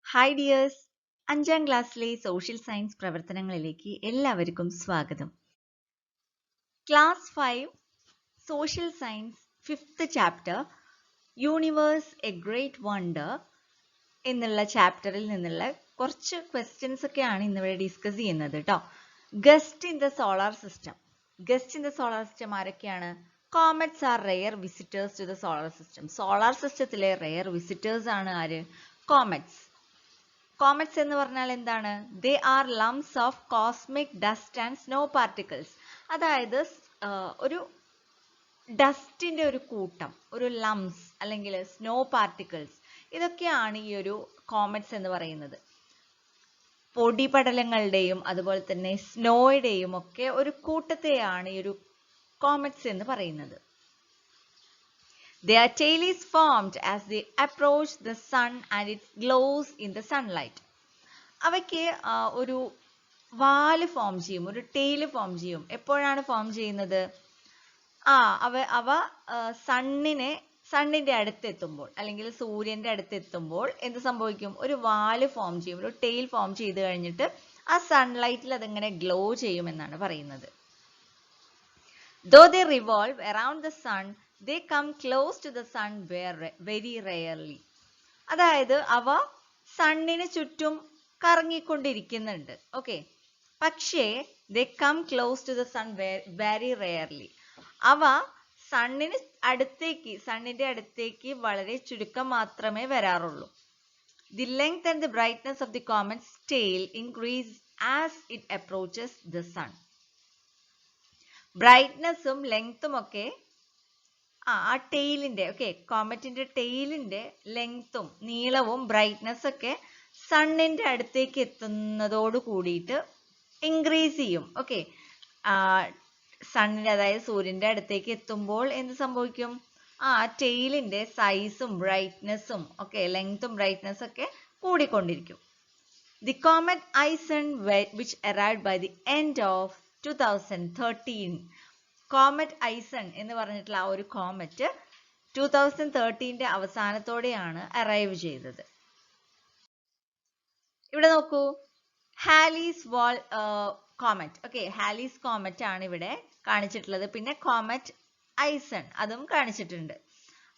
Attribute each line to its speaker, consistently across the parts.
Speaker 1: Hi dears, 5ാം ക്ലാസ്സിലെ social science പ്രവർത്തനങ്ങളിലേക്ക് എല്ലാവർക്കും സ്വാഗതം. Class 5 social science 5th chapter universe A great wonder എന്നുള്ള ചാപ്റ്ററിൽ നിന്നുള്ള കുറച്ച് ക്വസ്റ്റ്യൻസ് ഒക്കെയാണ് ഇന്നിവിടെ ഡിസ്കസ് ചെയ്യുന്നത് കേട്ടോ. Guest in the solar system. Guest in the solar system ആരൊക്കെയാണ്? Comets are rare visitors to the solar system. Solar സിസ്റ്റത്തിലെ റെയർ വിസിറ്റേഴ്സ് ആണ് ആര്? കോമറ്റ്സ്. കോമറ്റ്സ് എന്ന് പറഞ്ഞാൽ എന്താണ്? They are lumps of cosmic dust and snow particles. അതായത് ഒരു ഡസ്റ്റിന്റെ ഒരു കൂട്ടം, ഒരു ലംസ് അല്ലെങ്കിൽ സ്നോ പാർട്ടിക്കിൾസ്, ഇതൊക്കെയാണ് ഈ ഒരു കോമറ്റ്സ് എന്ന് പറയുന്നത്. പൊടിപടലങ്ങളുടെയും അതുപോലെ തന്നെ സ്നോയുടെയും ഒക്കെ ഒരു കൂട്ടത്തെയാണ് ഈ ഒരു കോമറ്റ്സ് എന്ന് പറയുന്നത്. Their tail is formed as they approach the sun and it glows in the sunlight. അവയ്ക്ക് ഒരു വാല് ഫോം ചെയ്യും, ഒരു ടെയില് ഫോം ചെയ്യും. എപ്പോഴാണ് ഫോം ചെയ്യുന്നത്? അവ സണ്ണിന്റെ അടുത്തെത്തുമ്പോൾ അല്ലെങ്കിൽ സൂര്യന്റെ അടുത്തെത്തുമ്പോൾ എന്ത് സംഭവിക്കും? ഒരു വാല് ഫോം ചെയ്യും, ഒരു ടെയിൽ ഫോം ചെയ്ത് കഴിഞ്ഞിട്ട് ആ സൺലൈറ്റിൽ അതിങ്ങനെ ഗ്ലോ ചെയ്യുമെന്നാണ് പറയുന്നത്. Though they revolve around the sun, they come close to the sun very rarely. അതായത് അവ സണ്ണിന് ചുറ്റും കറങ്ങിക്കൊണ്ടിരിക്കുന്നുണ്ട്. ഓക്കെ, പക്ഷേ they come close to the sun very rarely. അവ സണ്ണിന്റെ അടുത്തേക്ക് വളരെ ചുരുക്കം മാത്രമേ വരാറുള്ളൂ. The length and the brightness of the comet's tail increase as it approaches the sun. ബ്രൈറ്റ്നസ്സും ലെങ്ത്തും ഒക്കെ ആ ടെയിലിന്റെ കോമറ്റിന്റെ ടെയിലിന്റെ ലെങ്ത്തും നീളവും ബ്രൈറ്റ്നസ് ഒക്കെ സണ്ണിന്റെ അടുത്തേക്ക് എത്തുന്നതോട് കൂടിയിട്ട് ഇൻക്രീസ് ചെയ്യും. സണ്ണിന്റെ അതായത് സൂര്യന്റെ അടുത്തേക്ക് എത്തുമ്പോൾ എന്ത് സംഭവിക്കും? ടെയിലിന്റെ സൈസും ബ്രൈറ്റ്നസ്സും ലെങ്ത്തും ബ്രൈറ്റ്നസ്സും ഒക്കെ കൂടിക്കൊണ്ടിരിക്കും. The comet ISON which arrived by the end of 2013. Comet ISON എന്ന് പറഞ്ഞിട്ടുള്ള ആ ഒരു കോമറ്റ് 2013 അവസാനത്തോടെയാണ് അറൈവ് ചെയ്തത്. ഇവിടെ നോക്കൂ, ഹാലീസ് വാൾ കോമറ്റ്. ഹാലീസ് കോമറ്റ് ആണ് ഇവിടെ കാണിച്ചിട്ടുള്ളത്. പിന്നെ കോമറ്റ് ഐസൺ അതും കാണിച്ചിട്ടുണ്ട്.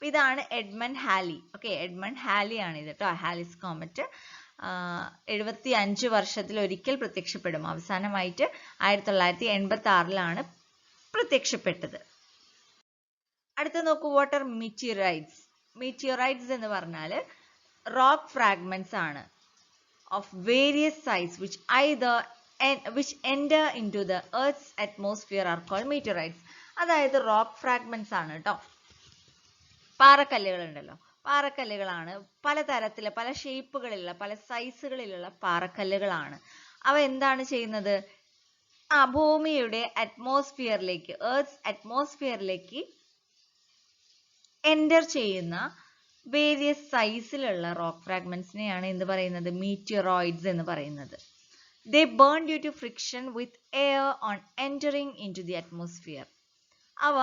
Speaker 1: ഇതാണ് എഡ്മണ്ട് ഹാലി. എഡ്മണ്ട് ഹാലി ആണ് ഇത് കേട്ടോ. ഹാലീസ് കോമറ്റ് 75 വർഷത്തിൽ ഒരിക്കൽ പ്രത്യക്ഷപ്പെടും. അവസാനമായിട്ട് 1986 പ്രത്യക്ഷപ്പെട്ടത്. അടുത്ത നോക്കൂ, വാട്ടർ മീറ്റിയോറൈറ്റ്സ്. മീറ്റിയോറൈറ്റ്സ് എന്ന് പറഞ്ഞാൽ റോക്ക് ഫ്രാഗ്മെന്റ്സ് ആണ് of various size which enter into the earth's atmosphere are called meteorites. അതായത് റോക്ക് ഫ്രാഗ്മെന്റ്സ് ആണ് കേട്ടോ. പാറക്കല്ലുകൾ ഉണ്ടല്ലോ, പാറക്കല്ലുകളാണ്. പലതരത്തിലെ, പല ഷേപ്പുകളിലുള്ള, പല സൈസുകളിലുള്ള പാറക്കല്ലുകളാണ്. അവ എന്താണ് ചെയ്യുന്നത്? ഭൂമിയുടെ അറ്റ്മോസ്ഫിയറിലേക്ക്, എർത്ത് അറ്റ്മോസ്ഫിയറിലേക്ക് എൻ്റർ ചെയ്യുന്ന വേരിയസ് സൈസിലുള്ള റോക്ക് ഫ്രാഗ്മെന്റ്സിനെയാണ് എന്ത് പറയുന്നത്? മീറ്റിയോറോയിഡ്സ് എന്ന് പറയുന്നത്. They burn due to friction with air on entering into the atmosphere. അവ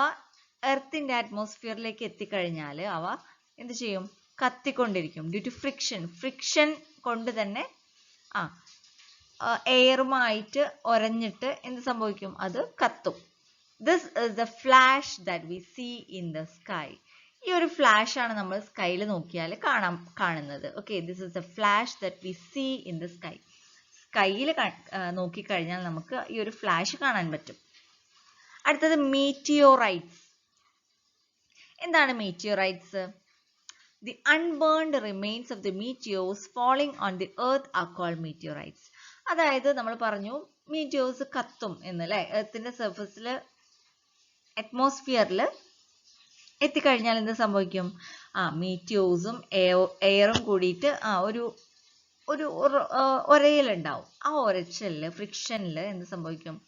Speaker 1: എർത്തിന്റെ അറ്റ്മോസ്ഫിയറിലേക്ക് എത്തിക്കഴിഞ്ഞാൽ അവ എന്ത് ചെയ്യും? കത്തിക്കൊണ്ടിരിക്കും. ഡ്യൂ ടു ഫ്രിക്ഷൻ കൊണ്ട് തന്നെ എയറുമായിട്ട് ഒരഞ്ഞിട്ട് എന്ത് സംഭവിക്കും? അത് കത്തും. This is the flash that we see in the sky. ഈ ഒരു ഫ്ലാഷ് ആണ് നമ്മൾ സ്കൈയിൽ നോക്കിയാൽ കാണുന്നത്. This is the flash that we see in the sky. സ്കൈയിൽ നോക്കിക്കഴിഞ്ഞാൽ നമുക്ക് ഈ ഒരു ഫ്ലാഷ് കാണാൻ പറ്റും. അടുത്തത് മീറ്റിയോറൈറ്റ്സ്. എന്താണ് meteorites? The unburned remains of the meteors falling on the earth are called meteorites. അതായത് നമ്മൾ പറഞ്ഞു മീറ്റിയോർസ് കത്തും എന്നല്ലേ. എർത്തിന്റെ സർഫസിൽ അറ്റ്മോസ്ഫിയറിൽ എത്തിക്കഴിഞ്ഞാൽ എന്ത് സംഭവിക്കും? മീറ്റിയോർസും എയറും കൂടിയിട്ട് ഒരു ഒരയിലുണ്ടാവും. ആ ഒരച്ചില് ഫ്രിക്ഷനിൽ എന്ത് സംഭവിക്കും?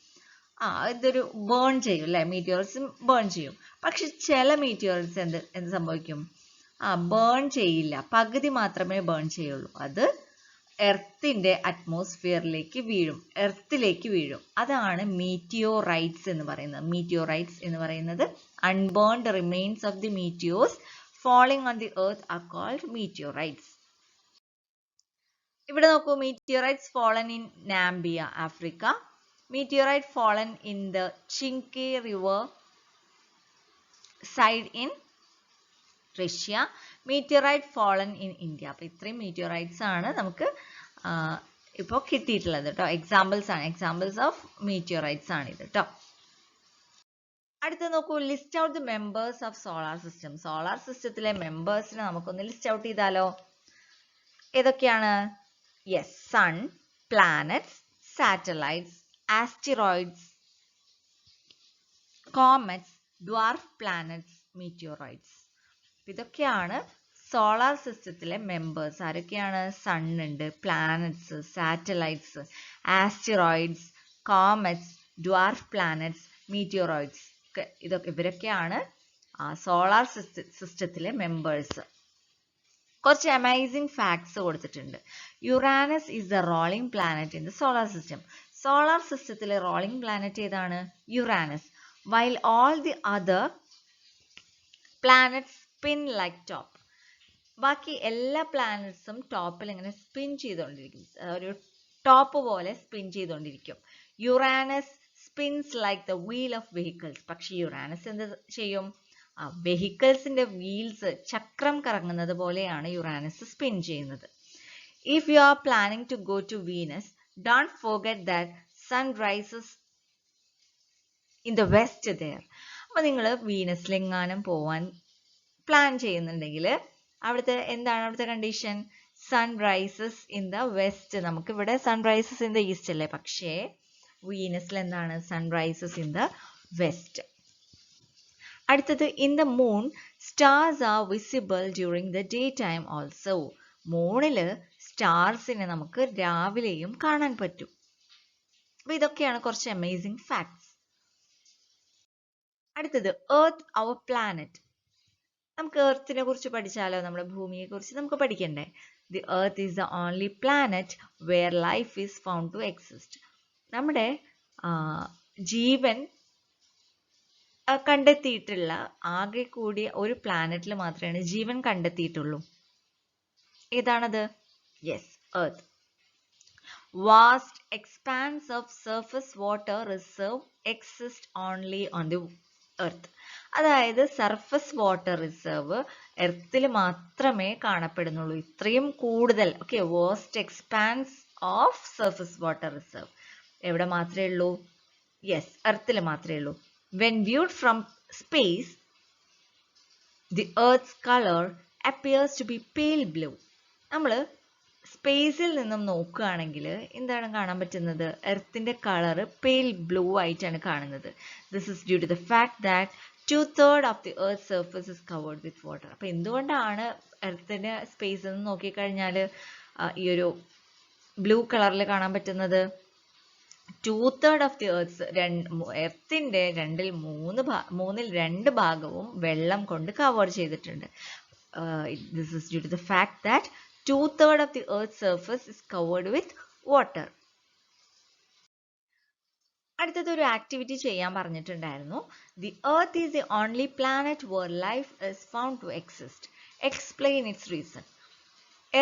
Speaker 1: ഇതൊരു ബേൺ ചെയ്യും അല്ലെ. മീറ്റിയോർസ് ബേൺ ചെയ്യും. പക്ഷെ ചില മീറ്റിയോർസ് എന്ത് സംഭവിക്കും? ബേൺ ചെയ്യില്ല, പകുതി മാത്രമേ ബേൺ ചെയ്യുള്ളൂ. അത് എർത്തിന്റെ അറ്റ്മോസ്ഫിയറിലേക്ക് വീഴും, എർത്തിലേക്ക് വീഴും. അതാണ് മീറ്റിയോറൈറ്റ്സ് എന്ന് പറയുന്നത്. മീറ്റിയോറൈറ്റ്സ് എന്ന് പറയുന്നത് unburned remains of the meteors falling on the earth are called meteorites. ഇവിടെ നോക്കൂ, meteorites fallen in Namibia, Africa. Meteorite fallen in the Chinque River side in Russia. meteorite fallen in India. അപ്പോൾ ഇത്രയും meteorites ആണ് നമുക്ക് ഇപ്പോൾ കിട്ടിയിട്ടുള്ളത് കേട്ടോ. Examples of meteorites ആണ് ഇത് കേട്ടോ. അടുത്ത നോക്കൂ, list out the members of solar system. Solar സിസ്റ്റത്തിലെ മെമ്പേഴ്സിനെ നമുക്കൊന്ന് ലിസ്റ്റ് ഔട്ട് ചെയ്താലോ? ഏതൊക്കെയാണ്? Yes, sun, planets, satellites, asteroids, comets, dwarf planets, meteoroids. ഇതൊക്കെയാണ് സോളാർ സിസ്റ്റത്തിലെ മെമ്പേഴ്സ്. ആരൊക്കെയാണ്? സൺ ഉണ്ട്, planets, satellites, asteroids, comets, dwarf planets, meteoroids. ഇവരൊക്കെയാണ് സോളാർ സിസ്റ്റത്തിലെ മെമ്പേഴ്സ്. കുറച്ച് അമേസിംഗ് ഫാക്ട്സ് കൊടുത്തിട്ടുണ്ട്. Uranus is the rolling planet in the solar system. Solar സിസ്റ്റത്തിലെ rolling planet ഏതാണ്? Uranus. While all the other planets spin like top. ബാക്കി എല്ലാ പ്ലാനറ്റ്സും ടോപ്പിൽ ഇങ്ങനെ സ്പിൻ ചെയ്തുകൊണ്ടിരിക്കും, ഒരു ടോപ്പ് പോലെ സ്പിൻ ചെയ്തുകൊണ്ടിരിക്കും. Uranus spins like the wheel of vehicles. പക്ഷെ യുറാനസ് എന്ത് ചെയ്യും? വെഹിക്കിൾസിന്റെ വീൽസ് ചക്രം കറങ്ങുന്നത് പോലെയാണ് യുറാനസ് സ്പിൻ ചെയ്യുന്നത്. If you are planning to go to Venus, don't forget that sun rises in the west there. അപ്പൊ നിങ്ങൾ വീനസിലെങ്ങാനും പോവാൻ പ്ലാൻ ചെയ്യുന്നുണ്ടെങ്കിൽ എന്താണ് അവിടുത്തെ condition? Sun rises in the west. നമുക്ക് ഇവിടെ sun rises in the east അല്ലേ, പക്ഷേ വീനസിൽ എന്താണ്? Sun rises in the west. അടുത്തത്, in the moon stars are visible during the day time also. മൂണില് സ്റ്റാർസിനെ നമുക്ക് രാവിലെയും കാണാൻ പറ്റും. അപ്പൊ ഇതൊക്കെയാണ് കുറച്ച് അമേസിംഗ് ഫാക്ട്സ്. അടുത്തത്, എർത്ത് അവർ പ്ലാനറ്റ്. നമുക്ക് എർത്തിനെ കുറിച്ച് പഠിച്ചാലോ? നമ്മുടെ ഭൂമിയെ കുറിച്ച് നമുക്ക് പഠിക്കണ്ടേ? The earth is the only planet where life is found to exist. നമ്മുടെ ജീവൻ കണ്ടെത്തിയിട്ടുള്ള ആകെ കൂടിയ ഒരു പ്ലാനറ്റിൽ മാത്രമേ ജീവൻ കണ്ടെത്തിയിട്ടുള്ളൂ. ഏതാണത്? Yes, earth. Vast expanse of surface water reserve exist only on the earth. അതായത് സർഫസ് വാട്ടർ റിസർവ് എർത്തിൽ മാത്രമേ കാണപ്പെടുന്നുള്ളൂ. ഇത്രയും കൂടുതൽ vast expanse of surface water reserve എവിടെ മാത്രമേ ഉള്ളൂ? യെസ്, എർത്തിൽ മാത്രമേ ഉള്ളൂ. When viewed from space, the Earth's color appears to be pale blue. നമ്മൾ സ്പേസിൽ നിന്നും നോക്കുകയാണെങ്കിൽ എന്താണ് കാണാൻ പറ്റുന്നത്? എർത്തിന്റെ കളർ പെയിൽ ബ്ലൂ ആയിട്ടാണ് കാണുന്നത്. This is due to the fact that 2/3 of the earth surface is covered with water. അപ്പൊ എന്തുകൊണ്ടാണ് എർത്തിന്റെ സ്പേസിൽ നിന്ന് നോക്കിക്കഴിഞ്ഞാൽ ഈ ഒരു ബ്ലൂ കളറിൽ കാണാൻ പറ്റുന്നത്? 2/3 ഓഫ് ദി എർത്തിന്റെ മൂന്നിൽ 2 ഭാഗവും വെള്ളം കൊണ്ട് കവർ ചെയ്തിട്ടുണ്ട്. This is due to the fact that 2/3 of the Earth's surface is covered with water. അടുത്തത് ഒരു ആക്ടിവിറ്റി ചെയ്യാൻ പറഞ്ഞിട്ടുണ്ടായിരുന്നു. The Earth is the only planet where life is found to exist. Explain its reason.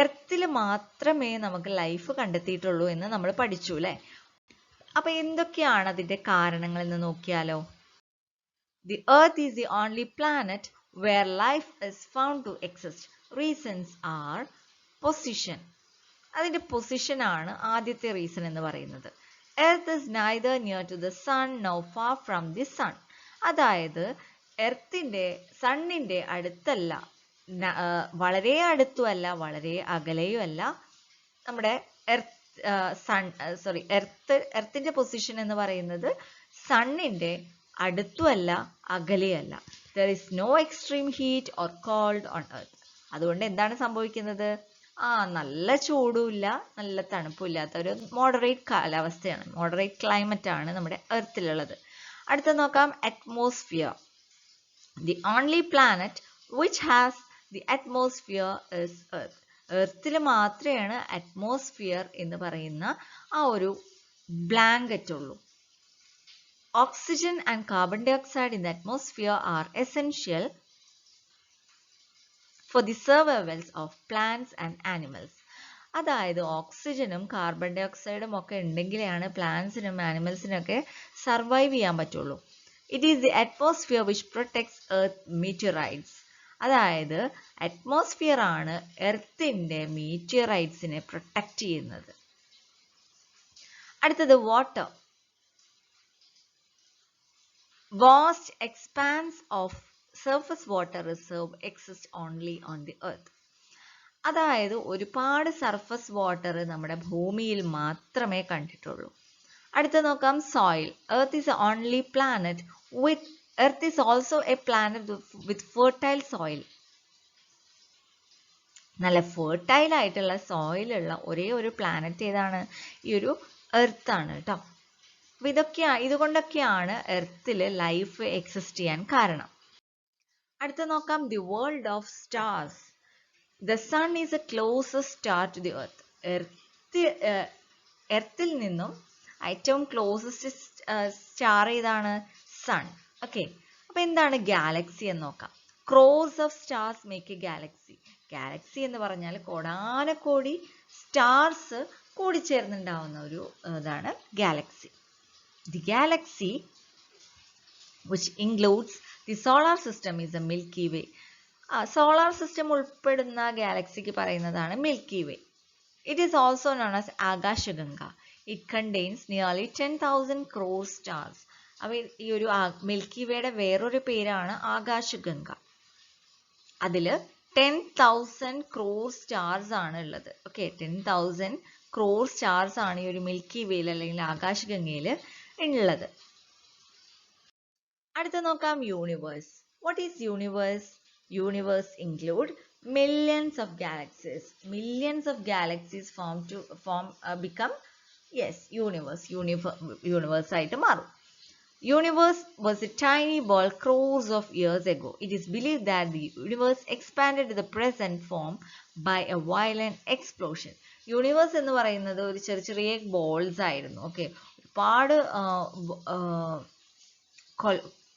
Speaker 1: എർത്തിൽ മാത്രമേ നമുക്ക് life കണ്ടെത്തിയിട്ടുള്ളൂ എന്ന് നമ്മൾ പഠിച്ചു അല്ലേ? അപ്പൊ എന്തൊക്കെയാണ് അതിന്റെ കാരണങ്ങൾ എന്ന് നോക്കിയാലോ? The Earth is the only planet where life is found to exist. Reasons are position. അതിന്റെ പൊസിഷൻ ആണ് ആദ്യത്തെ റീസൺ എന്ന് പറയുന്നത്. Earth is neither near to the sun nor far from the sun. അതായത് സണ്ണിന്റെ അടുത്തല്ല, വളരെ അടുത്തുമല്ല, വളരെ അകലെയുമല്ല. നമ്മുടെ എർത്തിന്റെ പൊസിഷൻ എന്ന് പറയുന്നത് സണ്ണിന്റെ അടുത്തുമല്ല, അകലെയല്ല. There is no extreme heat or cold on earth. അതുകൊണ്ട് എന്താണ് സംഭവിക്കുന്നത്? നല്ല ചൂടുമില്ല, നല്ല തണുപ്പില്ലാത്ത ഒരു മോഡറേറ്റ് കാലാവസ്ഥയാണ്, മോഡറേറ്റ് ക്ലൈമറ്റ് ആണ് നമ്മുടെ എർത്തിലുള്ളത്. അടുത്ത നോക്കാം, atmosphere. The only planet which has the atmosphere is Earth. എർത്തിൽ മാത്രമേ അറ്റ്മോസ്ഫിയർ എന്ന് പറയുന്ന ആ ഒരു ബ്ലാങ്കറ്റ് ഉള്ളൂ. Oxygen and carbon dioxide in the atmosphere are essential for the survival of plants and animals. അതായത് ഓക്സിജനും കാർബൺ ഡൈ ഓക്സൈഡും ഒക്കെ ഉണ്ടെങ്കിലാണ് പ്ലാന്റ്സിനും ആനിമൽസിനും ഒക്കെ സർവൈവ് ചെയ്യാൻ പറ്റുള്ളൂ. It is the atmosphere which protects earth meteorites. അതായത് അറ്റ്മോസ്ഫിയർ ആണ് എർത്തിന്റെ മീറ്റിയോറൈറ്റ്സിനെ പ്രൊട്ടക്ട് ചെയ്യുന്നത്. അടുത്തത് water. Vast expanse of surface water reserve exists only on the earth. അതായത് ഒരുപാട് സർഫസ് വാട്ടർ നമ്മുടെ ഭൂമിയിൽ മാത്രമേ കണ്ടിട്ടുള്ളൂ. അടുത്ത നോക്കാം soil. Earth is only planet with earth is also A planet with fertile soil. നല്ല ഫെർട്ടൈൽ ആയിട്ടുള്ള സോയിലുള്ള ഒരേ ഒരു പ്ലാനറ്റ് ഏതാണ്? ഈ ഒരു എർത്ത് ആണ് കേട്ടോ. അപ്പൊ ഇതുകൊണ്ടൊക്കെയാണ് എർത്തിൽ ലൈഫ് എക്സിസ്റ്റ് ചെയ്യാൻ കാരണം. അടുത്ത നോക്കാം the world of stars. The sun is a closest star to the earth. എർത്തിൽ നിന്നും ഏറ്റവും ക്ലോസസ്റ്റ് സ്റ്റാർ ഏതാണ്? സൺ. ഓക്കെ, അപ്പൊ എന്താണ് ഗാലക്സി എന്ന് നോക്കാം. Crores of stars make a galaxy. Galaxy എന്ന് പറഞ്ഞാൽ കോടാനക്കോടി സ്റ്റാർസ് കൂടിച്ചേർന്നുണ്ടാവുന്ന ഒരു ഇതാണ് galaxy. The galaxy, which includes the solar system, is a Milky Way. Solar system ഉൾപ്പെടുന്ന ഗാലക്സിക്ക് പറയുന്നതാണ് milky way. It is also known as Akashaganga. It contains nearly 10,000 crore stars. അപ്പോൾ ഈ ഒരു മിൽക്കി വേയുടെ വേറൊരു പേരാണ് ആകാശഗംഗ. അതിൽ 10,000 crore stars ആണ് ഉള്ളത്. ഓക്കെ, 10,000 crore stars ആണ് ഈ ഒരു മിൽക്കി വേയിൽ അല്ലെങ്കിൽ ആകാശഗംഗയിൽ ഉള്ളത്. അടുത്ത നോക്കാം universe. What is universe? Universe include millions of galaxies. Millions of galaxies become universe ആയിട്ട് മാറും. Universe was a tiny ball crores of years ago. It is believed that the universe expanded to the present form by a violent explosion. Universe എന്ന് പറയുന്നത് ഒരു ചെറിയ balls ആയിരുന്നു. Okay, ഒരുപാട്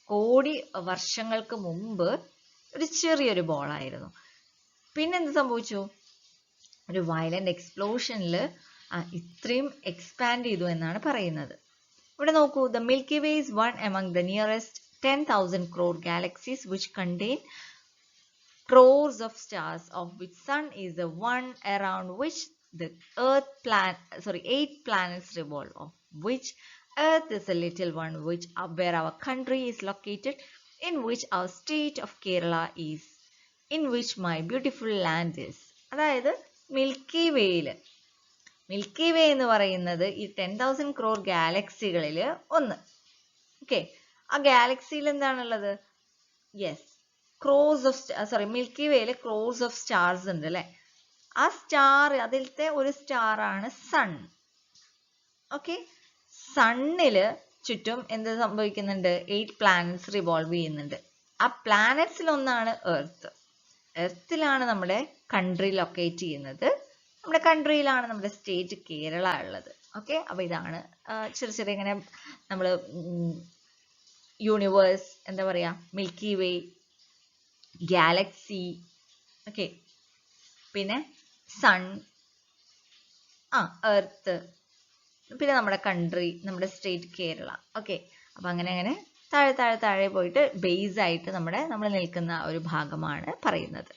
Speaker 1: കോടി വർഷങ്ങൾക്ക് മുമ്പ് ഒരു ചെറിയൊരു ബോൾ ആയിരുന്നു. പിന്നെന്ത് സംഭവിച്ചു? ഒരു വയലന്റ് എക്സ്പ്ലോഷനിൽ ഇത്രയും എക്സ്പാൻഡ് ചെയ്തു എന്നാണ് പറയുന്നത്. ഇവിടെ നോക്കൂ, the Milky Way is one among the nearest 10,000 crore galaxies which contain crores of stars, of which Sun is the one around which the eight planets revolve, of which Earth is a little one, where our country is located, in which our state of Kerala is, in which my beautiful land is. അതായത് milky വേ എന്ന് പറയുന്നത് ഈ 10,000 crore ഗാലക്സികളിൽ ഒന്ന്. Okay, ആ ഗാലക്സിയിൽ എന്താണുള്ളത്? Milky വേയിൽ cross of stars ഉണ്ട് അല്ലെ. ആ സ്റ്റാർ, അതിലത്തെ ഒരു സ്റ്റാർ ആണ് സൺ. ഓക്കെ, സണ്ണില് ചുറ്റും എന്ത് സംഭവിക്കുന്നുണ്ട്? 8 പ്ലാനറ്റ്സ് റിവോൾവ് ചെയ്യുന്നുണ്ട്. ആ പ്ലാനറ്റ്സിൽ ഒന്നാണ് എർത്ത്. എർത്തിലാണ് നമ്മുടെ കൺട്രി ലൊക്കേറ്റ് ചെയ്യുന്നത്. നമ്മുടെ കൺട്രിയിലാണ് നമ്മുടെ സ്റ്റേറ്റ് കേരള ഉള്ളത്. ഓക്കെ, അപ്പൊ ഇതാണ് ചെറിയ ഇങ്ങനെ നമ്മൾ യൂണിവേഴ്സ്, എന്താ പറയാ, മിൽക്കി വേ, ഗാലക്സി, ഓക്കെ, പിന്നെ സൺ, എർത്ത്, പിന്നെ നമ്മുടെ കൺട്രി, നമ്മുടെ സ്റ്റേറ്റ് കേരള. ഓക്കെ, അപ്പൊ അങ്ങനെ താഴെ പോയിട്ട് ബേസ് ആയിട്ട് നമ്മൾ നിൽക്കുന്ന ഒരു ഭാഗമാണ് പറയുന്നത്.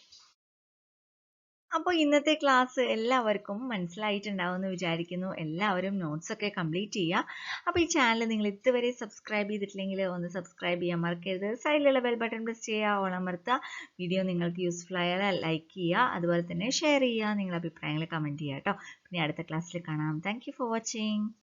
Speaker 1: അപ്പോൾ ഇന്നത്തെ ക്ലാസ് എല്ലാവർക്കും മനസ്സിലായിട്ടുണ്ടാവും എന്ന് വിചാരിക്കുന്നു. എല്ലാവരും നോട്ട്സ് ഒക്കെ കംപ്ലീറ്റ് ചെയ്യുക. അപ്പോൾ ഈ ചാനൽ നിങ്ങൾ ഇതുവരെ സബ്സ്ക്രൈബ് ചെയ്തിട്ടില്ലെങ്കിൽ ഒന്ന് സബ്സ്ക്രൈബ് ചെയ്യാൻ മറക്കരുത്. സൈഡിലുള്ള ബെൽ ബട്ടൺ പ്രസ് ചെയ്യുക, ഓൾ അമർത്തുക. വീഡിയോ നിങ്ങൾക്ക് യൂസ്ഫുൾ ആയാൽ ലൈക്ക് ചെയ്യുക, അതുപോലെ തന്നെ ഷെയർ ചെയ്യുക, നിങ്ങളുടെ അഭിപ്രായങ്ങൾ കമൻറ്റ് ചെയ്യുക കേട്ടോ. പിന്നെ അടുത്ത ക്ലാസ്സിൽ കാണാം. Thank you for watching.